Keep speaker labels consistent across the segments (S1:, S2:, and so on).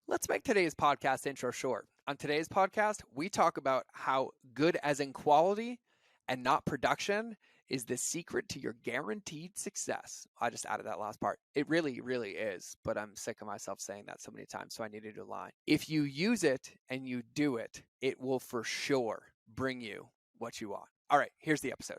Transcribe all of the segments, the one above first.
S1: Let's make today's podcast intro short. On today's podcast, we talk about how good as in quality and not production is the secret to your guaranteed success. I just added that last part. It really, really is, but I'm sick of myself saying that so many times, so I needed to align. If you use it and you do it, it will for sure bring you what you want. All right, here's the episode.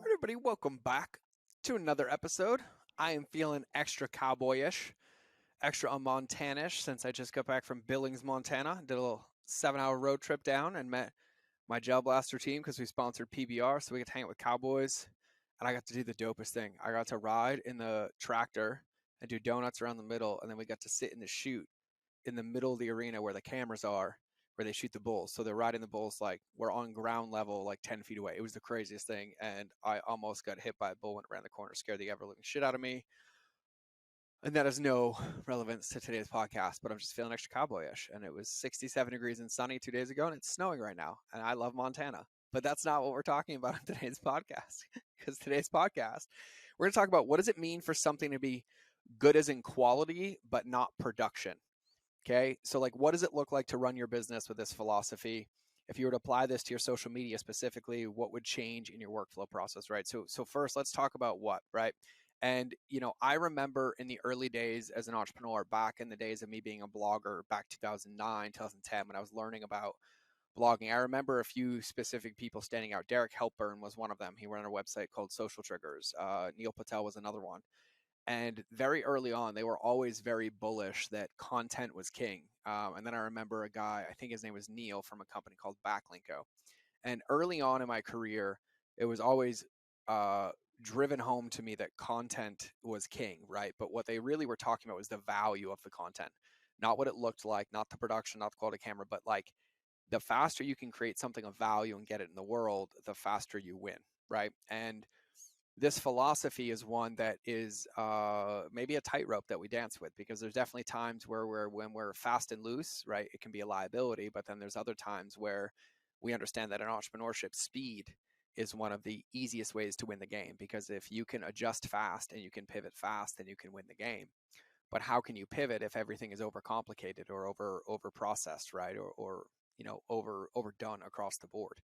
S1: Everybody, welcome back to another episode. I am feeling extra cowboyish, extra Montanish since I just got back from Billings, Montana. Did a little 7-hour road trip down and met my Gel Blaster team because we sponsored PBR, so we got to hang out with cowboys. And I got to do the dopest thing. I got to ride in the tractor and do donuts around the middle, and then we got to sit in the chute in the middle of the arena where the cameras are, where they shoot the bulls. So they're riding the bulls like we're on ground level, like 10 feet away. It was the craziest thing. And I almost got hit by a bull, went around the corner, scared the ever living shit out of me. And that has no relevance to today's podcast, but I'm just feeling extra cowboyish. And it was 67 degrees and sunny 2 days ago, and it's snowing right now. And I love Montana. But that's not what we're talking about in today's podcast. Because today's podcast, we're going to talk about what does it mean for something to be good as in quality, but not production. Okay. So, like, what does it look like to run your business with this philosophy? If you were to apply this to your social media specifically, what would change in your workflow process, right? So first, let's talk about what, right? And, I remember in the early days as an entrepreneur, back in the days of me being a blogger, back 2009, 2010, when I was learning about blogging, I remember a few specific people standing out. Derek Helpburn was one of them. He ran a website called Social Triggers. Neil Patel was another one. And very early on, they were always very bullish that content was king. And then I remember a guy, I think his name was Neil, from a company called Backlinko. And early on in my career, it was always driven home to me that content was king, right? But what they really were talking about was the value of the content, not what it looked like, not the production, not the quality camera, but like the faster you can create something of value and get it in the world, the faster you win, right? And this philosophy is one that is maybe a tightrope that we dance with, because there's definitely times where when we're fast and loose, right, it can be a liability. But then there's other times where we understand that in entrepreneurship, speed is one of the easiest ways to win the game, because if you can adjust fast and you can pivot fast, then you can win the game. But how can you pivot if everything is overcomplicated or over processed, right, or overdone across the board?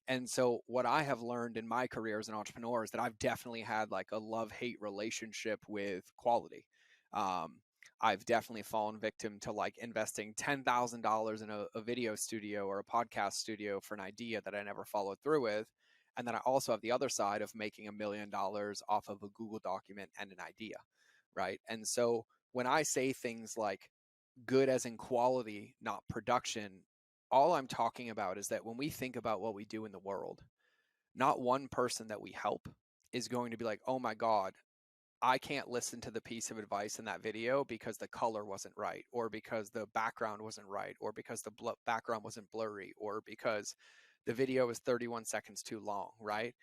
S1: And so what I have learned in my career as an entrepreneur is that I've definitely had like a love-hate relationship with quality. Um, I've definitely fallen victim to like investing $10,000 in a video studio or a podcast studio for an idea that I never followed through with. And then I also have the other side of making $1 million off of a Google document and an idea, right? And so when I say things like good as in quality, not production, all I'm talking about is that when we think about what we do in the world, not one person that we help is going to be like, oh my God, I can't listen to the piece of advice in that video because the color wasn't right, or because the background wasn't right, or because the background wasn't blurry, or because the video was 31 seconds too long, right?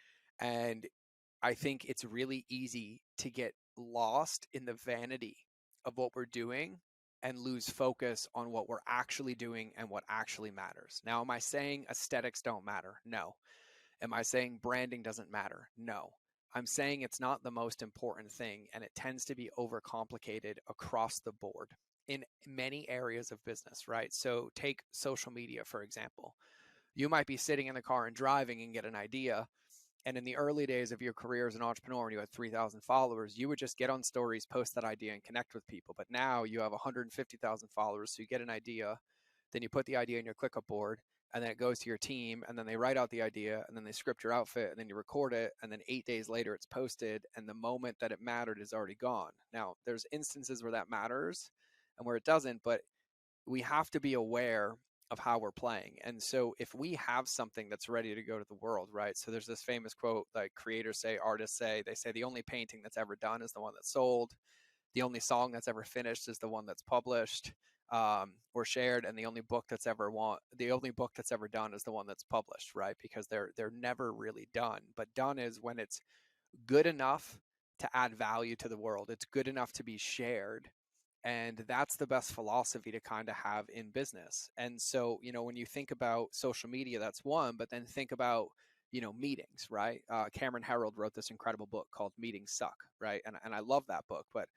S1: And I think it's really easy to get lost in the vanity of what we're doing and lose focus on what we're actually doing and what actually matters. Now, am I saying aesthetics don't matter? No. Am I saying branding doesn't matter? No. I'm saying it's not the most important thing, and it tends to be overcomplicated across the board in many areas of business, right? So take social media, for example. You might be sitting in the car and driving and get an idea, and in the early days of your career as an entrepreneur, and you had 3,000 followers, you would just get on stories, post that idea, and connect with people. But now you have 150,000 followers, so you get an idea, then you put the idea in your ClickUp board, and then it goes to your team, and then they write out the idea, and then they script your outfit, and then you record it, and then 8 days later it's posted, and the moment that it mattered is already gone. Now, there's instances where that matters and where it doesn't, but we have to be aware of how we're playing. And so if we have something that's ready to go to the world, right? So there's this famous quote, like creators say, artists say, they say the only painting that's ever done is the one that's sold. The only song that's ever finished is the one that's published or shared, and the only book that's ever done is the one that's published, right? Because they're never really done. But done is when it's good enough to add value to the world. It's good enough to be shared, And that's the best philosophy to kind of have in business. And so, when you think about social media, that's one, but then think about, meetings, right? Cameron Herold wrote this incredible book called Meetings Suck, right? And I love that book, but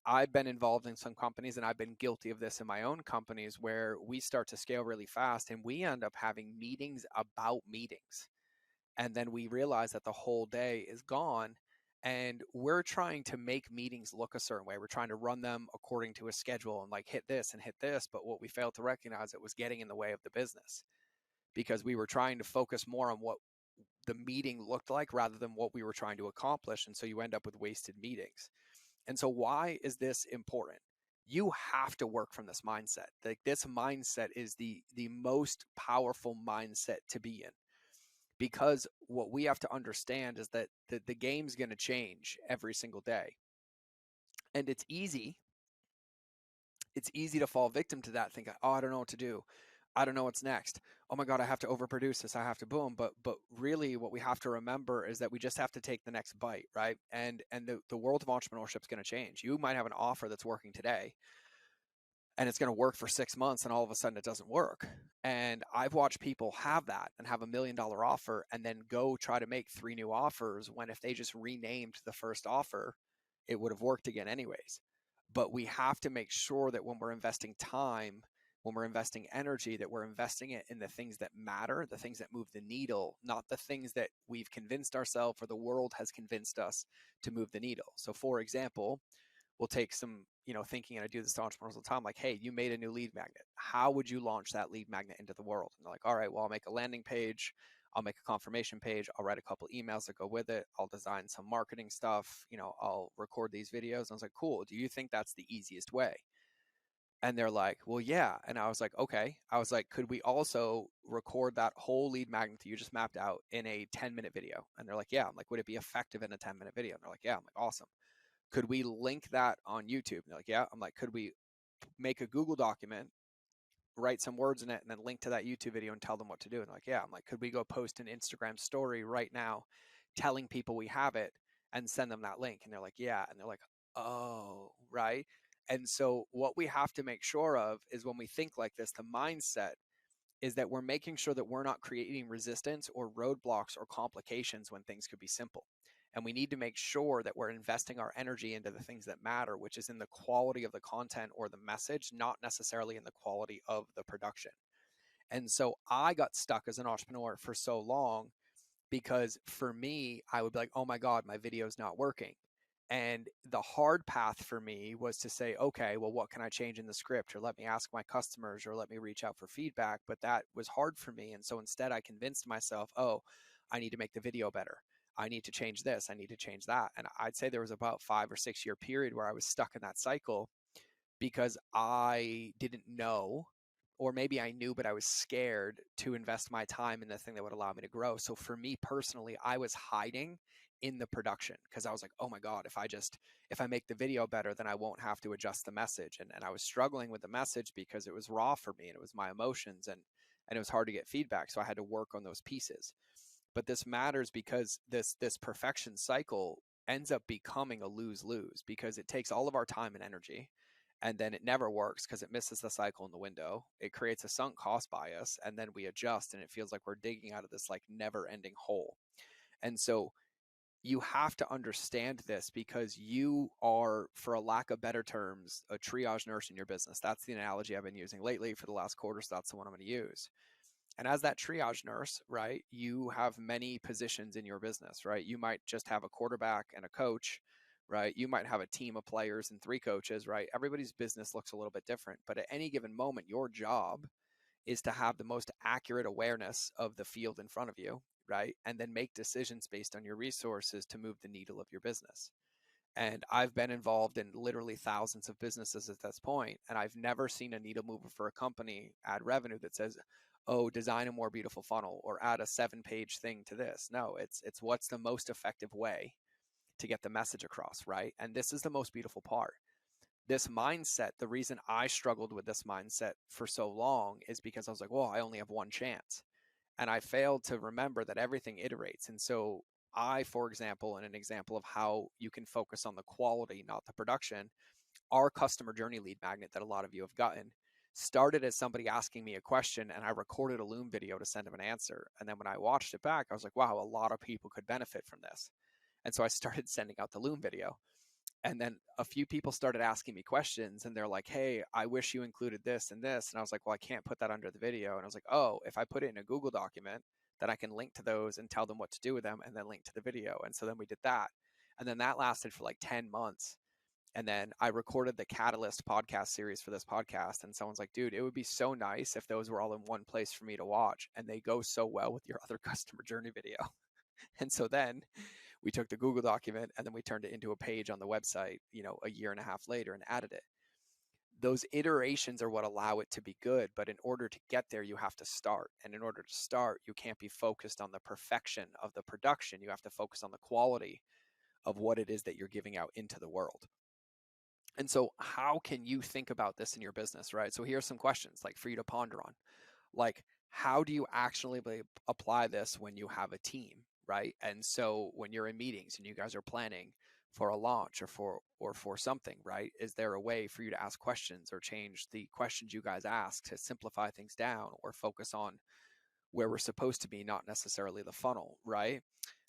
S1: I've been involved in some companies and I've been guilty of this in my own companies where we start to scale really fast and we end up having meetings about meetings. And then we realize that the whole day is gone and we're trying to make meetings look a certain way. We're trying to run them according to a schedule and like hit this and hit this. But what we failed to recognize, it was getting in the way of the business because we were trying to focus more on what the meeting looked like rather than what we were trying to accomplish. And so you end up with wasted meetings. And so why is this important? You have to work from this mindset. Like this mindset is the most powerful mindset to be in. Because what we have to understand is that the game's going to change every single day. And it's easy to fall victim to that, think, oh, I don't know what to do. I don't know what's next. Oh my God, I have to overproduce this. I have to boom. But really what we have to remember is that we just have to take the next bite, right? And the world of entrepreneurship is going to change. You might have an offer that's working today and it's going to work for 6 months and all of a sudden it doesn't work. And I've watched people have that and have $1 million offer and then go try to make 3 new offers when if they just renamed the first offer, it would have worked again anyways. But we have to make sure that when we're investing time, when we're investing energy, that we're investing it in the things that matter, the things that move the needle, not the things that we've convinced ourselves or the world has convinced us to move the needle. So for example, we'll take some, thinking, and I do this to entrepreneurs all the time, like, hey, you made a new lead magnet. How would you launch that lead magnet into the world? And they're like, all right, well, I'll make a landing page. I'll make a confirmation page. I'll write a couple emails that go with it. I'll design some marketing stuff. I'll record these videos. And I was like, cool. Do you think that's the easiest way? And they're like, well, yeah. And I was like, okay. I was like, could we also record that whole lead magnet that you just mapped out in a 10-minute video? And they're like, yeah. I'm like, would it be effective in a 10-minute video? And they're like, yeah. I'm like, awesome. Could we link that on YouTube? And they're like, yeah. I'm like, could we make a Google document, write some words in it, and then link to that YouTube video and tell them what to do? And they're like, yeah. I'm like, could we go post an Instagram story right now telling people we have it and send them that link? And they're like, yeah. And they're like, oh, right. And so what we have to make sure of is when we think like this, the mindset is that we're making sure that we're not creating resistance or roadblocks or complications when things could be simple. And we need to make sure that we're investing our energy into the things that matter, which is in the quality of the content or the message, not necessarily in the quality of the production. And so I got stuck as an entrepreneur for so long because for me, I would be like, oh my God, my video is not working. And the hard path for me was to say, okay, well, what can I change in the script? Or let me ask my customers or let me reach out for feedback. But that was hard for me. And so instead, I convinced myself, oh, I need to make the video better. I need to change this. I need to change that. And I'd say there was about 5 or 6 year period where I was stuck in that cycle because I didn't know, or maybe I knew, but I was scared to invest my time in the thing that would allow me to grow. So for me personally, I was hiding in the production because I was like, oh my God, if I make the video better, then I won't have to adjust the message. And I was struggling with the message because it was raw for me and it was my emotions and it was hard to get feedback. So I had to work on those pieces. But this matters because this perfection cycle ends up becoming a lose-lose because it takes all of our time and energy and then it never works because it misses the cycle in the window. It creates a sunk cost bias and then we adjust and it feels like we're digging out of this like never-ending hole. And so you have to understand this because you are, for a lack of better terms, a triage nurse in your business. That's the analogy I've been using lately for the last quarter, so that's the one I'm going to use. And as that triage nurse, right, you have many positions in your business, right? You might just have a quarterback and a coach, right? You might have a team of players and 3 coaches, right? Everybody's business looks a little bit different, but at any given moment, your job is to have the most accurate awareness of the field in front of you, right? And then make decisions based on your resources to move the needle of your business. And I've been involved in literally thousands of businesses at this point, and I've never seen a needle mover for a company add revenue that says, oh, design a more beautiful funnel or add a 7-page thing to this. No, it's what's the most effective way to get the message across, right? And this is the most beautiful part. This mindset, the reason I struggled with this mindset for so long is because I was like, well, I only have one chance. And I failed to remember that everything iterates. And so I, for example, in an example of how you can focus on the quality, not the production, our customer journey lead magnet that a lot of you have gotten started as somebody asking me a question, and I recorded a Loom video to send them an answer. And then when I watched it back, I was like, wow, a lot of people could benefit from this. And so I started sending out the Loom video. And then a few people started asking me questions, and they're like, hey, I wish you included this and this. And I was like, well, I can't put that under the video. And I was like, oh, if I put it in a Google document, then I can link to those and tell them what to do with them and then link to the video. And so then we did that. And then that lasted for like 10 months. And then I recorded the Catalyst podcast series for this podcast. And someone's like, dude, it would be so nice if those were all in one place for me to watch. And they go so well with your other customer journey video. And so then we took the Google document and then we turned it into a page on the website, a year and a half later, and added it. Those iterations are what allow it to be good. But in order to get there, you have to start. And in order to start, you can't be focused on the perfection of the production. You have to focus on the quality of what it is that you're giving out into the world. And so how can you think about this in your business, right? So here are some questions like for you to ponder on. Like, how do you actually apply this when you have a team, right? And so when you're in meetings and you guys are planning for a launch or for something, right? Is there a way for you to ask questions or change the questions you guys ask to simplify things down or focus on where we're supposed to be, not necessarily the funnel, right?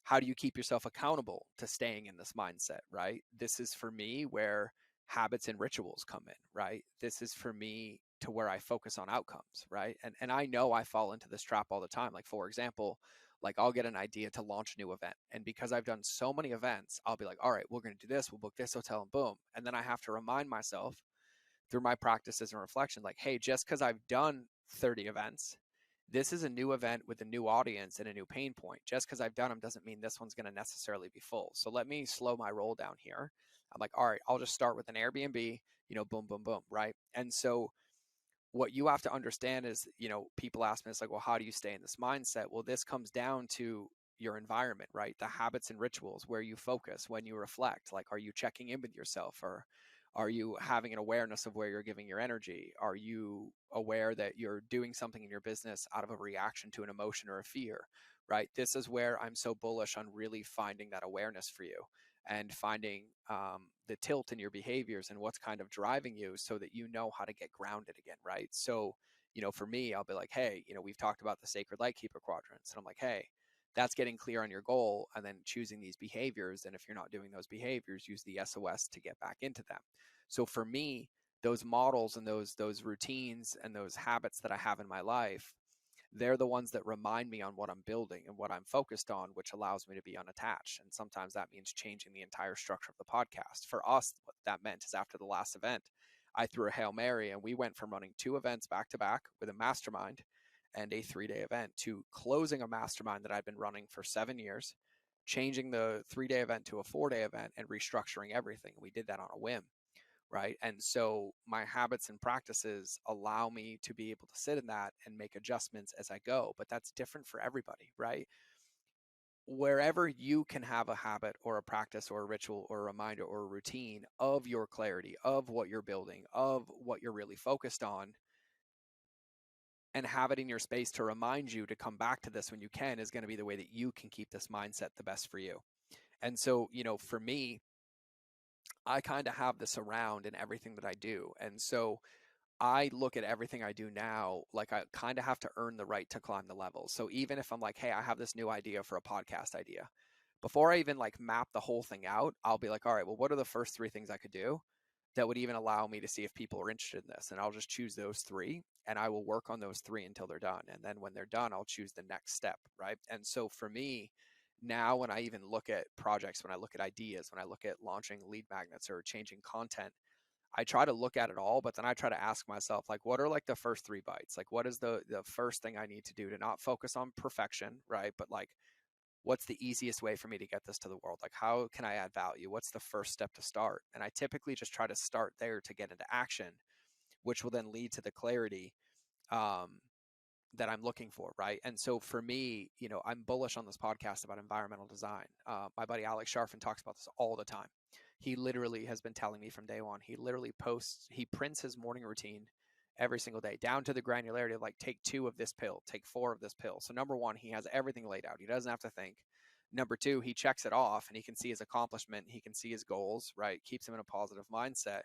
S1: How do you keep yourself accountable to staying in this mindset, right? This is for me where habits and rituals come in, right? This is for me to where I focus on outcomes, right? And I know I fall into this trap all the time. Like, for example, like I'll get an idea to launch a new event. And because I've done so many events, I'll be like, all right, we're going to do this. We'll book this hotel and boom. And then I have to remind myself through my practices and reflection, like, hey, just because I've done 30 events, this is a new event with a new audience and a new pain point. Just because I've done them doesn't mean this one's going to necessarily be full. So let me slow my roll down here. I'm like, all right, I'll just start with an Airbnb, boom, boom, boom, right? And so what you have to understand is, people ask me, it's like, well, how do you stay in this mindset? Well, this comes down to your environment, right? The habits and rituals, where you focus, when you reflect, like, are you checking in with yourself, or are you having an awareness of where you're giving your energy? Are you aware that you're doing something in your business out of a reaction to an emotion or a fear, right? This is where I'm so bullish on really finding that awareness for you and finding the tilt in your behaviors and what's kind of driving you so that you know how to get grounded again, right? So, for me, I'll be like, hey, we've talked about the sacred light keeper quadrants. And I'm like, hey, that's getting clear on your goal and then choosing these behaviors. And if you're not doing those behaviors, use the SOS to get back into them. So for me, those models and those routines and those habits that I have in my life, they're the ones that remind me on what I'm building and what I'm focused on, which allows me to be unattached. And sometimes that means changing the entire structure of the podcast. For us, what that meant is after the last event, I threw a Hail Mary and we went from running 2 events back to back with a mastermind and a 3-day event to closing a mastermind that I'd been running for 7 years, changing the 3-day event to a 4-day event and restructuring everything. We did that on a whim, right? And so my habits and practices allow me to be able to sit in that and make adjustments as I go, but that's different for everybody, right? Wherever you can have a habit or a practice or a ritual or a reminder or a routine of your clarity, of what you're building, of what you're really focused on, and have it in your space to remind you to come back to this when you can, is going to be the way that you can keep this mindset the best for you. And so, for me, I kind of have this around in everything that I do. And so I look at everything I do now like I kind of have to earn the right to climb the levels. So even if I'm like, hey, I have this new idea for a podcast idea, before I even like map the whole thing out, I'll be like, all right, well, what are the first 3 things I could do that would even allow me to see if people are interested in this? And I'll just choose those 3 and I will work on those 3 until they're done. And then when they're done, I'll choose the next step, right? And so for me, now when I even look at projects, when I look at ideas, when I look at launching lead magnets or changing content, I try to look at it all, but then I try to ask myself, like, what are like the first 3 bites? Like, what is the first thing I need to do to not focus on perfection, right? But like, what's the easiest way for me to get this to the world? Like, how can I add value? What's the first step to start? And I typically just try to start there to get into action, which will then lead to the clarity that I'm looking for, right? And so for me, I'm bullish on this podcast about environmental design. My buddy Alex Sharfin talks about this all the time. He literally has been telling me from day one. He literally he prints his morning routine every single day down to the granularity of like, take 2 of this pill, take 4 of this pill. So number 1, he has everything laid out. He doesn't have to think. Number 2, he checks it off and he can see his accomplishment. He can see his goals, right? Keeps him in a positive mindset.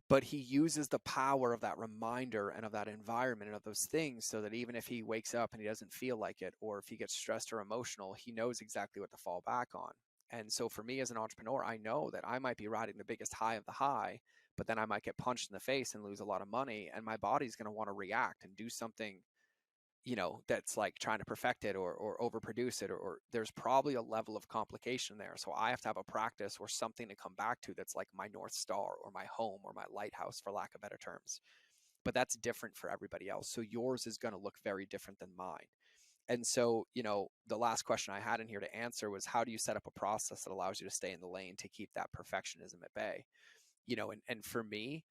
S1: but he uses the power of that reminder and of that environment and of those things so that even if he wakes up and he doesn't feel like it, or if he gets stressed or emotional, he knows exactly what to fall back on. And so for me as an entrepreneur, I know that I might be riding the biggest high of the high, but then I might get punched in the face and lose a lot of money, and my body's going to want to react and do something, that's like trying to perfect it or overproduce it, or there's probably a level of complication there. So I have to have a practice or something to come back to that's like my North Star or my home or my lighthouse, for lack of better terms. But that's different for everybody else. So yours is going to look very different than mine. And so, the last question I had in here to answer was, how do you set up a process that allows you to stay in the lane to keep that perfectionism at bay? And for me,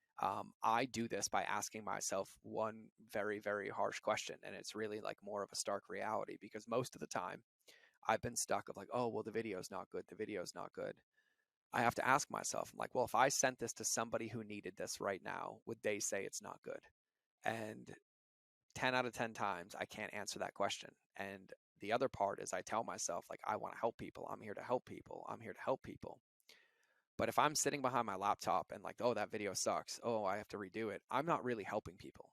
S1: I do this by asking myself one very, very harsh question. And it's really like more of a stark reality, because most of the time I've been stuck of like, oh, well, the video's not good. The video's not good. I have to ask myself, I'm like, well, if I sent this to somebody who needed this right now, would they say it's not good? And 10 out of 10 times, I can't answer that question. And the other part is I tell myself, like, I want to help people. I'm here to help people. I'm here to help people. But if I'm sitting behind my laptop and like, oh, that video sucks, oh, I have to redo it, I'm not really helping people.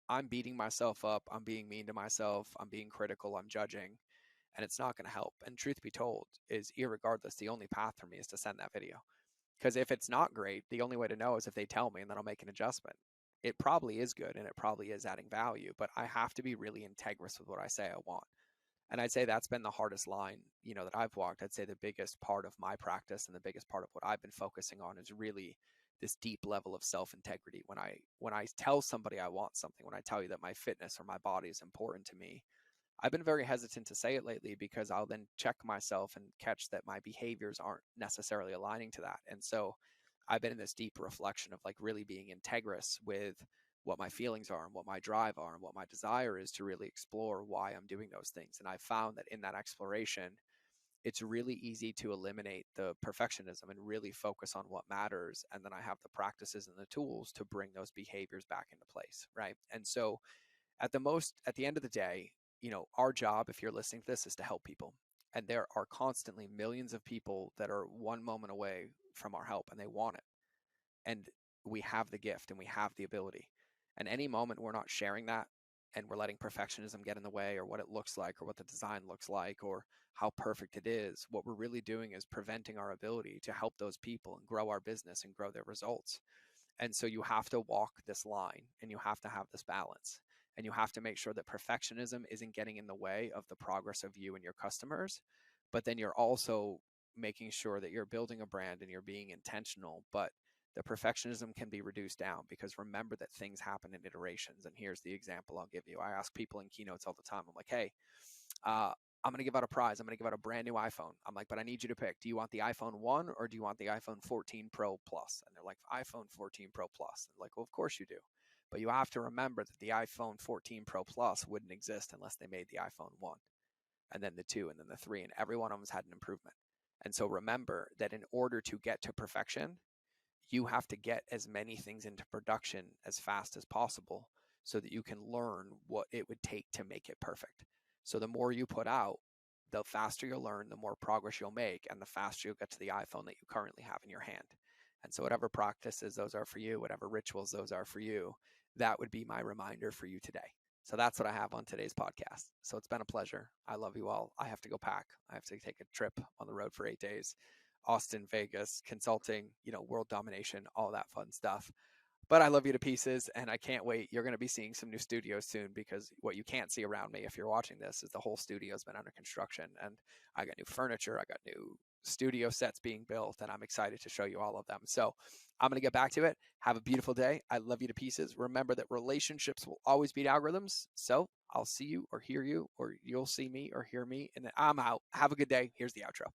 S1: I'm beating myself up. I'm being mean to myself. I'm being critical. I'm judging. And it's not going to help. And truth be told, is irregardless, the only path for me is to send that video. Because if it's not great, the only way to know is if they tell me, and then I'll make an adjustment. It probably is good and it probably is adding value, but I have to be really integrous with what I say I want. And I'd say that's been the hardest line, that I've walked. I'd say the biggest part of my practice and the biggest part of what I've been focusing on is really this deep level of self-integrity. When I tell somebody I want something, when I tell you that my fitness or my body is important to me, I've been very hesitant to say it lately, because I'll then check myself and catch that my behaviors aren't necessarily aligning to that. And so I've been in this deep reflection of like really being integrous with what my feelings are and what my drive are and what my desire is, to really explore why I'm doing those things. And I found that in that exploration, it's really easy to eliminate the perfectionism and really focus on what matters. And then I have the practices and the tools to bring those behaviors back into place. Right. And so at the end of the day, our job, if you're listening to this, is to help people. And there are constantly millions of people that are one moment away from our help, and they want it. And we have the gift and we have the ability. And any moment we're not sharing that, and we're letting perfectionism get in the way, or what it looks like, or what the design looks like, or how perfect it is, what we're really doing is preventing our ability to help those people and grow our business and grow their results. And so you have to walk this line, and you have to have this balance, and you have to make sure that perfectionism isn't getting in the way of the progress of you and your customers. But then you're also making sure that you're building a brand and you're being intentional. But the perfectionism can be reduced down, because remember that things happen in iterations. And here's the example I'll give you. I ask people in keynotes all the time. I'm like, hey, I'm going to give out a prize. I'm going to give out a brand new iPhone. I'm like, but I need you to pick. Do you want the iPhone 1 or do you want the iPhone 14 Pro Plus? And they're like, iPhone 14 Pro Plus. And I'm like, well, of course you do. But you have to remember that the iPhone 14 Pro Plus wouldn't exist unless they made the iPhone 1, and then the 2, and then the 3, and every one of them's had an improvement. And so remember that in order to get to perfection, you have to get as many things into production as fast as possible so that you can learn what it would take to make it perfect. So the more you put out, the faster you'll learn, the more progress you'll make, and the faster you'll get to the iPhone that you currently have in your hand. And so whatever practices those are for you, whatever rituals those are for you, that would be my reminder for you today. So that's what I have on today's podcast. So it's been a pleasure. I love you all. I have to go pack. I have to take a trip on the road for 8 days. Austin, Vegas, consulting, world domination, all that fun stuff. But I love you to pieces, and I can't wait. You're going to be seeing some new studios soon, because what you can't see around me if you're watching this is the whole studio's been under construction, and I got new furniture, I got new studio sets being built, and I'm excited to show you all of them. So I'm going to get back to it. Have a beautiful day. I love you to pieces. Remember that relationships will always beat algorithms. So I'll see you or hear you, or you'll see me or hear me, and then I'm out. Have a good day. Here's the outro.